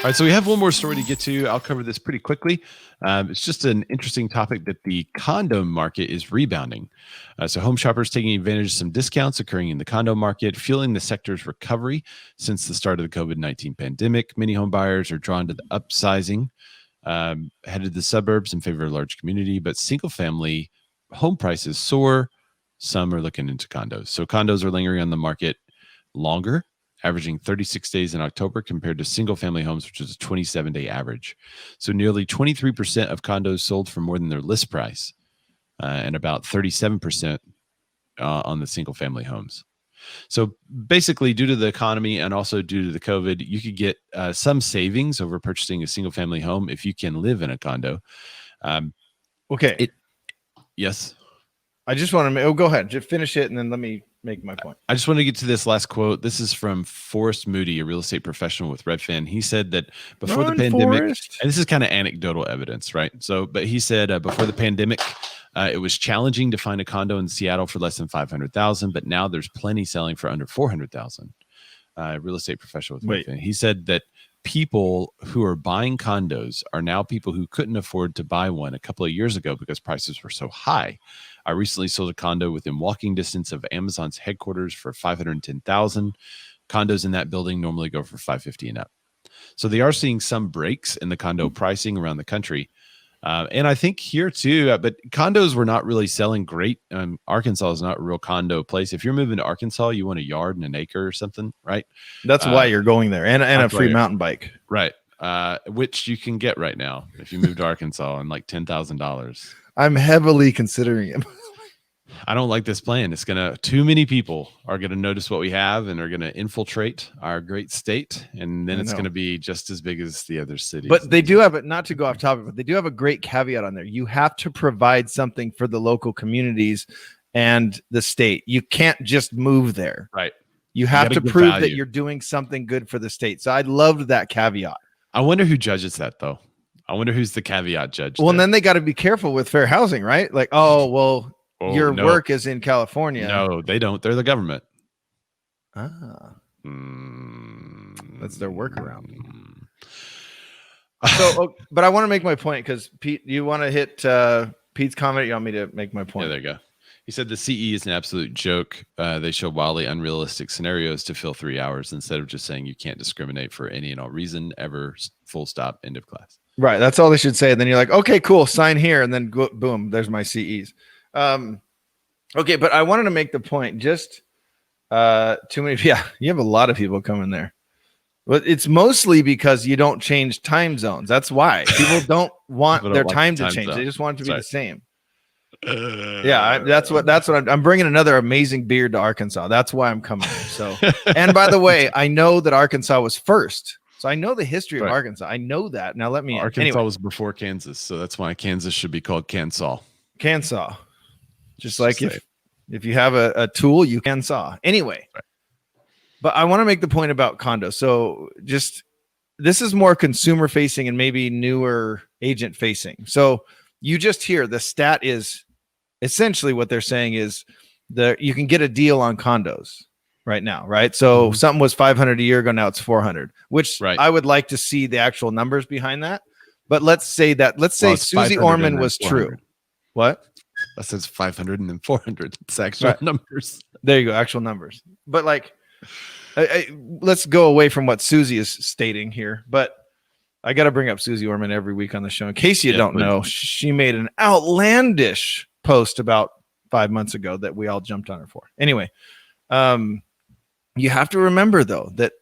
All right, so we have one more story to get to. I'll cover this pretty quickly. It's just an interesting topic that the condo market is rebounding. So home shoppers taking advantage of some discounts occurring in the condo market, fueling the sector's recovery since the start of the COVID-19 pandemic. Many home buyers are drawn to the upsizing, headed to the suburbs in favor of large community, but single-family home prices soar. Some are looking into condos. So condos are lingering on the market longer, averaging 36 days in October compared to single family homes, which is a 27-day average. So nearly 23% of condos sold for more than their list price, and about 37% on the single family homes. So basically, due to the economy and also due to the COVID, you could get some savings over purchasing a single family home if you can live in a condo. Okay. Yes. I just want to go ahead, just finish it, and then let me make my point. I just want to get to this last quote. This is from Forrest Moody, a real estate professional with Redfin. He said that before the pandemic, and this is kind of anecdotal evidence, right? So, but he said before the pandemic, it was challenging to find a condo in Seattle for less than $500,000, but now there's plenty selling for under $400,000. Real estate professional with Redfin. He said that people who are buying condos are now people who couldn't afford to buy one a couple of years ago because prices were so high. I recently sold a condo within walking distance of Amazon's headquarters for $510,000. Condos in that building normally go for $550,000 and up. So they are seeing some breaks in the condo pricing around the country. And I think here too, but condos were not really selling great. Arkansas is not a real condo place. If you're moving to Arkansas, you want a yard and an acre or something, right? That's why you're going there, and a free mountain bike. Right. Which you can get right now if you move to Arkansas and like $10,000. I'm heavily considering it. I don't like this plan. It's too many people are going to notice what we have and are going to infiltrate our great state. And then it's going to be just as big as the other cities. But they do have it, not to go off topic, but they do have a great caveat on there. You have to provide something for the local communities and the state. You can't just move there. Right. You have to prove that you're doing something good for the state. So I loved that caveat. I wonder who judges that though. I wonder who's the caveat judge. Well, and then they got to be careful with fair housing, right? Like, your work is in California. No, they don't. They're the government. That's their workaround. So, but I want to make my point because Pete, you want to hit Pete's comment? You want me to make my point? Yeah, there you go. He said the CE is an absolute joke. They show wildly unrealistic scenarios to fill 3 hours instead of just saying you can't discriminate for any and all reason ever. Full stop. End of class. Right. That's all they should say. And then you're like, okay, cool. Sign here. And then go, boom, there's my CEs. Okay. But I wanted to make the point just, too many. Yeah. You have a lot of people coming there, but it's mostly because you don't change time zones. That's why people don't want their time to change. They just want it to be the same. That's what I'm bringing another amazing beard to Arkansas. That's why I'm coming here. So, and by the way, I know that Arkansas was first. So I know the history of Arkansas. I know that. Now let me. Arkansas was before Kansas, so that's why Kansas should be called Kansas. Just like if you have a tool, you can saw. Anyway, but I want to make the point about condos. So this is more consumer facing and maybe newer agent facing. So you just hear the stat is essentially what they're saying is you can get a deal on condos right now, right? So something was 500 a year ago, now it's 400, which I would like to see the actual numbers behind that. But let's say Susie Orman was true. What? That says 500 and then 400. It's actual numbers. There you go, actual numbers. But like, let's go away from what Susie is stating here. But I got to bring up Susie Orman every week on the show. In case you don't know, she made an outlandish post about 5 months ago that we all jumped on her for. Anyway, you have to remember, though, that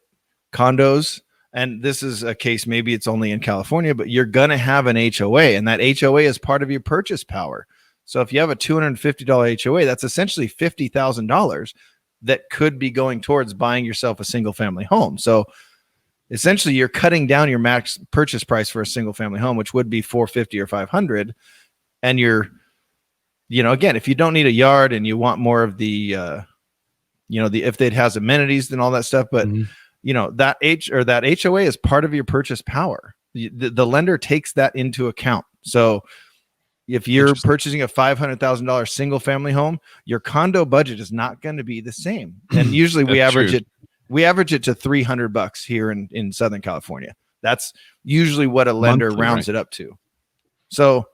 condos, and this is a case, maybe it's only in California, but you're going to have an HOA, and that HOA is part of your purchase power. So if you have a $250 HOA, that's essentially $50,000 that could be going towards buying yourself a single family home. So essentially you're cutting down your max purchase price for a single family home, which would be $450 or $500. And again, if you don't need a yard and you want more of the, if it has amenities and all that stuff, but that HOA is part of your purchase power. The lender takes that into account. So if you're purchasing a $500,000 single family home, your condo budget is not going to be the same. And usually we average it to $300 here in Southern California. That's usually what a lender Monthly, rounds right? it up to. So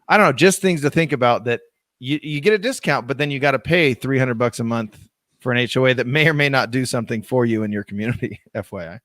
I don't know, just things to think about, that you get a discount, but then you got to pay $300 a month for an HOA that may or may not do something for you in your community. FYI.